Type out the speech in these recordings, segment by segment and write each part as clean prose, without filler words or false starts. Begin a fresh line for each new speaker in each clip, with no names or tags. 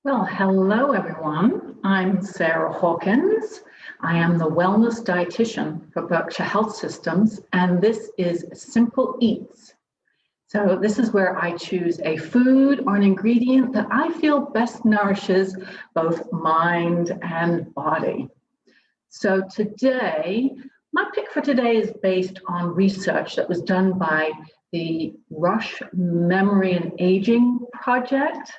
Well, hello everyone. I'm Sarah Hawkins. I am the Wellness Dietitian for Berkshire Health Systems, and this is Simple Eats. So this is where I choose a food or an ingredient that I feel best nourishes both mind and body. So today, my pick for today is based on research that was done by the Rush Memory and Aging Project.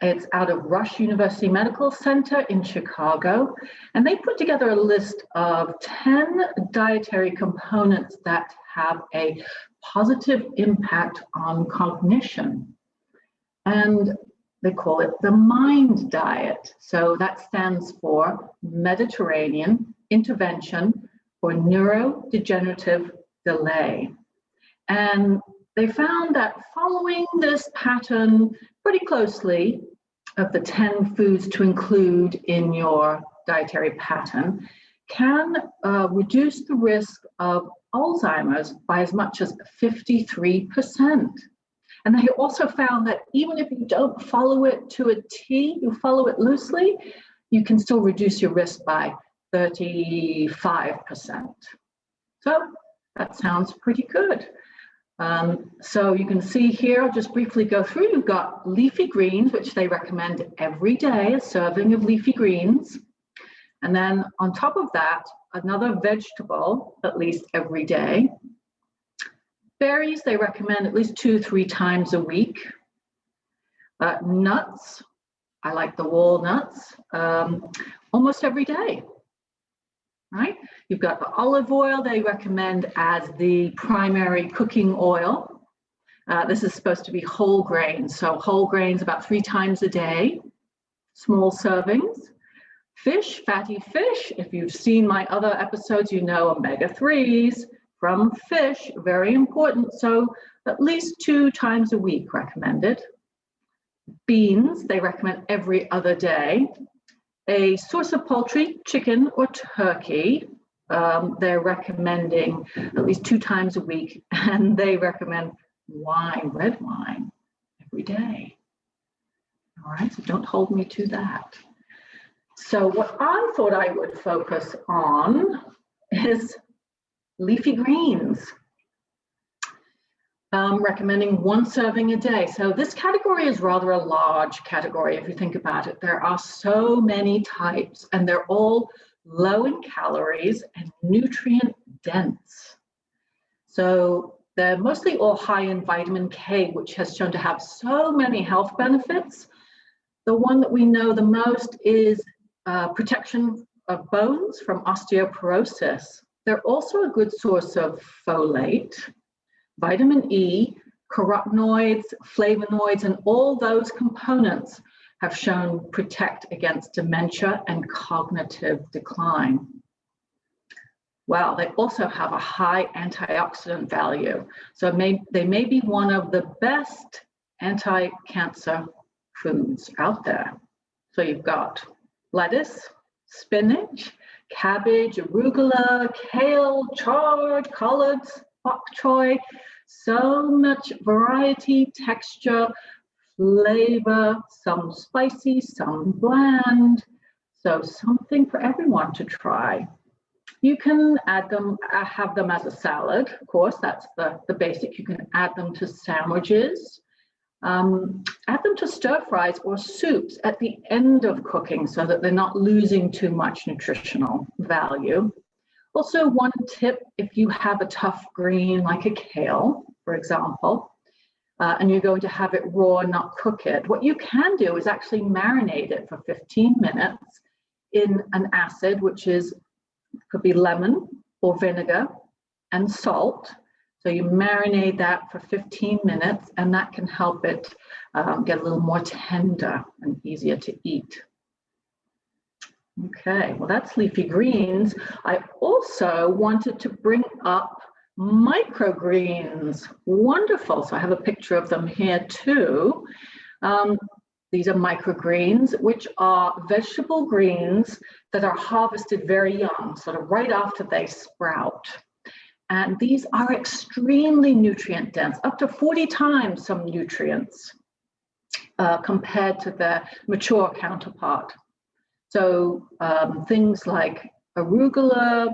It's out of Rush University Medical Center in Chicago, and they put together a list of 10 dietary components that have a positive impact on cognition. And they call it the MIND diet. So that stands for Mediterranean Intervention for Neurodegenerative Delay. And they found that following this pattern pretty closely of the 10 foods to include in your dietary pattern can reduce the risk of Alzheimer's by as much as 53%. And they also found that even if you don't follow it to a T, you follow it loosely, you can still reduce your risk by 35%. So that sounds pretty good. So you can see here, I'll just briefly go through. You've got leafy greens, which they recommend every day, a serving of leafy greens. And then on top of that, another vegetable, at least every day. Berries, they recommend at least 2-3 times a week. Nuts, I like the walnuts, almost every day. Right? You've got the olive oil they recommend as the primary cooking oil. This is supposed to be whole grains. So whole grains about 3 times a day, small servings. Fish, fatty fish. If you've seen my other episodes, you know omega-3s from fish, very important. So at least 2 times a week recommended. Beans, they recommend every other day. A source of poultry, chicken or turkey, they're recommending at least 2 times a week, and they recommend wine, red wine, every day. All right, so don't hold me to that. So what I thought I would focus on is leafy greens. Recommending 1 serving a day. So this category is rather a large category if you think about it. There are so many types, and they're all low in calories and nutrient dense. So they're mostly all high in vitamin K, which has shown to have so many health benefits. The one that we know the most is protection of bones from osteoporosis. They're also a good source of folate, vitamin E, carotenoids, flavonoids, and all those components have shown protect against dementia and cognitive decline. Well, they also have a high antioxidant value. So they may be one of the best anti-cancer foods out there. So you've got lettuce, spinach, cabbage, arugula, kale, chard, collards, bok choy, so much variety, texture, flavor, some spicy, some bland. So something for everyone to try. You can add them, have them as a salad, of course, that's the basic. You can add them to sandwiches, add them to stir fries or soups at the end of cooking so that they're not losing too much nutritional value. Also, one tip, if you have a tough green like a kale, for example, and you're going to have it raw and not cook it, what you can do is actually marinate it for 15 minutes in an acid, which could be lemon or vinegar and salt. So you marinate that for 15 minutes, and that can help it get a little more tender and easier to eat. Okay, well, that's leafy greens. I also wanted to bring up microgreens. Wonderful. So I have a picture of them here too. These are microgreens, which are vegetable greens that are harvested very young, sort of right after they sprout. And these are extremely nutrient dense, up to 40 times some nutrients. compared to their mature counterpart. So things like arugula,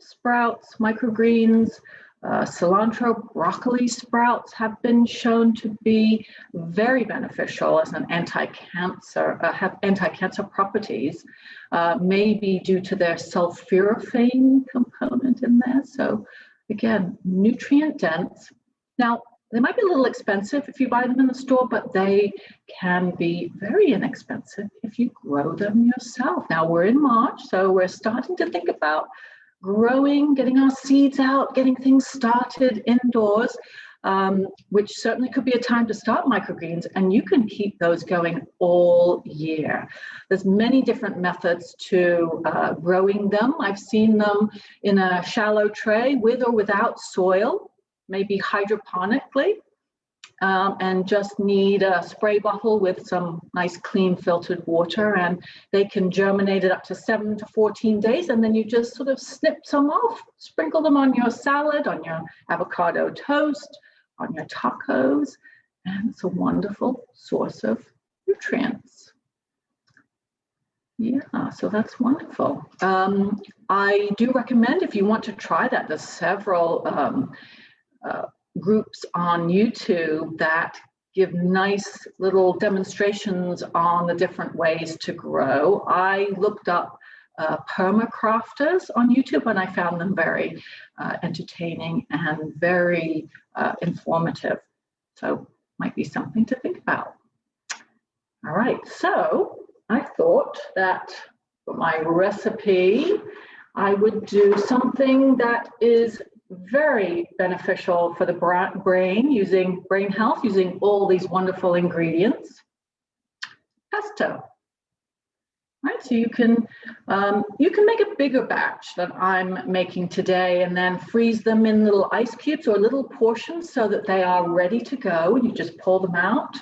sprouts, microgreens, cilantro, broccoli sprouts have been shown to be very beneficial as an anti-cancer, have anti-cancer properties, maybe due to their sulforaphane component in there. So again, nutrient dense. Now, they might be a little expensive if you buy them in the store, but they can be very inexpensive if you grow them yourself. Now, we're in March, so we're starting to think about growing, getting our seeds out, getting things started indoors, which certainly could be a time to start microgreens, and you can keep those going all year. There's many different methods to growing them. I've seen them in a shallow tray with or without soil, maybe hydroponically, and just need a spray bottle with some nice clean filtered water, and they can germinate it up to 7 to 14 days, and then you just sort of snip some off, sprinkle them on your salad, on your avocado toast, on your tacos, and it's a wonderful source of nutrients. Yeah, so that's wonderful. I do recommend, if you want to try that, there's several groups on YouTube that give nice little demonstrations on the different ways to grow. I looked up permacrafters on YouTube, and I found them very entertaining and very informative. So might be something to think about. All right, so I thought that for my recipe, I would do something that is very beneficial for the brain, using brain health, using all these wonderful ingredients. Pesto. Right, so you can make a bigger batch than I'm making today, and then freeze them in little ice cubes or little portions so that they are ready to go. And you just pull them out,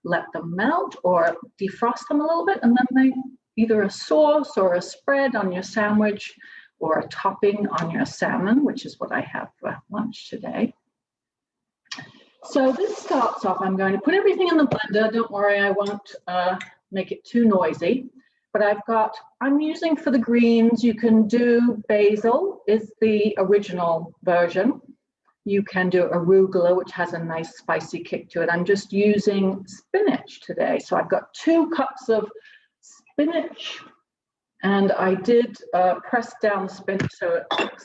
let them melt, or defrost them a little bit, and then they either a sauce or a spread on your sandwich, or a topping on your salmon, which is what I have for lunch today. So this starts off, I'm going to put everything in the blender. Don't worry, I won't make it too noisy. But I'm using for the greens, you can do basil, is the original version. You can do arugula, which has a nice spicy kick to it. I'm just using spinach today. So I've got 2 cups of spinach, and I did press down the spinach, so it looks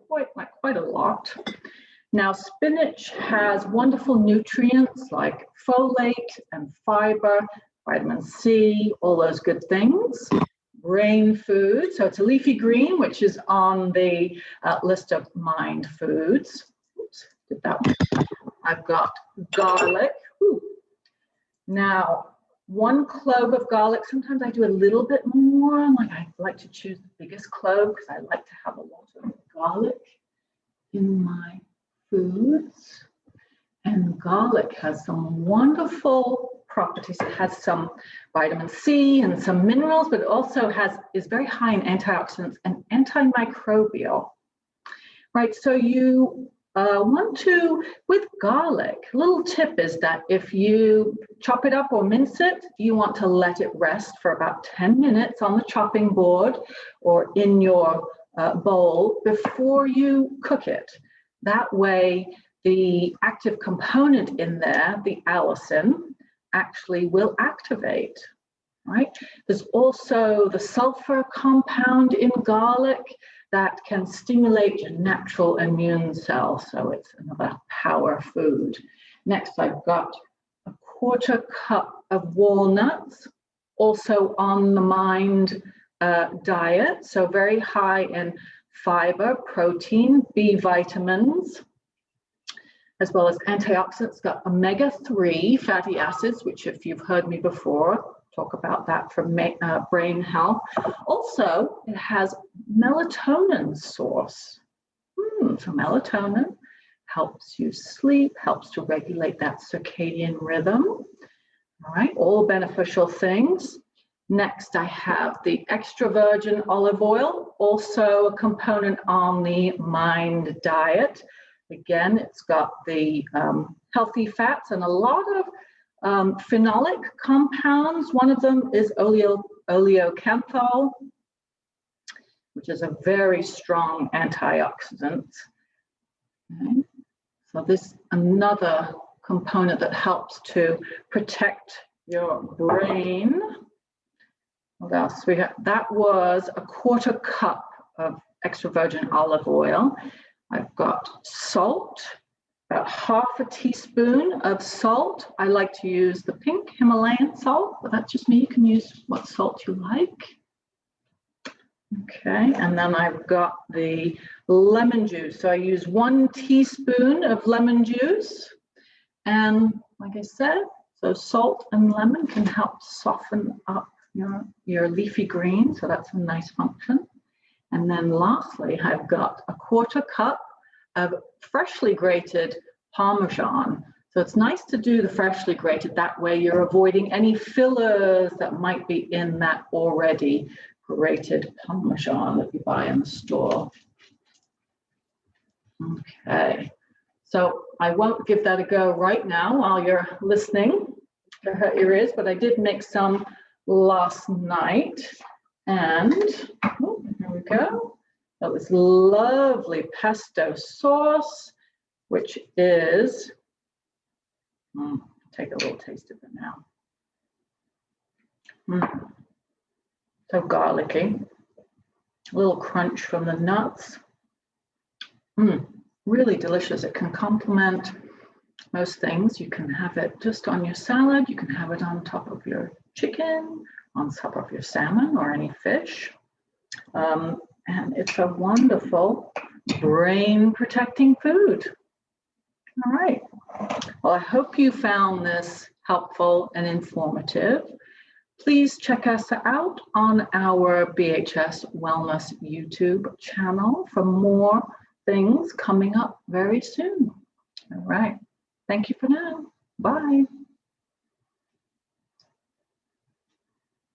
quite a lot. Now, spinach has wonderful nutrients like folate and fiber, vitamin C, all those good things. Brain food, so it's a leafy green, which is on the list of mind foods. Oops, did that one. I've got garlic. Ooh. Now, 1 clove of garlic. Sometimes I do a little bit more. I like to choose the biggest clove because I like to have a lot of garlic in my foods. And garlic has some wonderful properties. It has some vitamin C and some minerals, but it also is very high in antioxidants and antimicrobial. Right, so you want to, with garlic, a little tip is that if you chop it up or mince it, you want to let it rest for about 10 minutes on the chopping board or in your bowl before you cook it. That way, the active component in there, the allicin, actually will activate, right? There's also the sulfur compound in garlic that can stimulate your natural immune cells. So it's another power food. Next, I've got a 1/4 cup of walnuts, also on the mind diet. So very high in fiber, protein, B vitamins, as well as antioxidants. Got omega-3 fatty acids, which if you've heard me before, talk about that for brain health. Also, it has melatonin source. So melatonin helps you sleep, helps to regulate that circadian rhythm. All right, all beneficial things. Next, I have the extra virgin olive oil, also a component on the mind diet. Again, it's got the healthy fats and a lot of Phenolic compounds, one of them is oleocanthal, which is a very strong antioxidant. Okay. So this another component that helps to protect your brain. What else we got? That was a 1/4 cup of extra virgin olive oil. I've got salt, about 1/2 teaspoon of salt. I like to use the pink Himalayan salt, but that's just me. You can use what salt you like. Okay, and then I've got the lemon juice. So I use 1 teaspoon of lemon juice. And like I said, so salt and lemon can help soften up your leafy greens. So that's a nice function. And then lastly, I've got a 1/4 cup of freshly grated Parmesan. So it's nice to do the freshly grated. That way you're avoiding any fillers that might be in that already grated Parmesan that you buy in the store. Okay, so I won't give that a go right now while you're listening to hurt your ears, but I did make some last night, and here we go. That was lovely pesto sauce, which is, take a little taste of it now. So garlicky, a little crunch from the nuts. Really delicious. It can complement most things. You can have it just on your salad. You can have it on top of your chicken, on top of your salmon or any fish. And it's a wonderful brain protecting food. All right. Well, I hope you found this helpful and informative. Please check us out on our BHS Wellness YouTube channel for more things coming up very soon. All right. Thank you for now. Bye.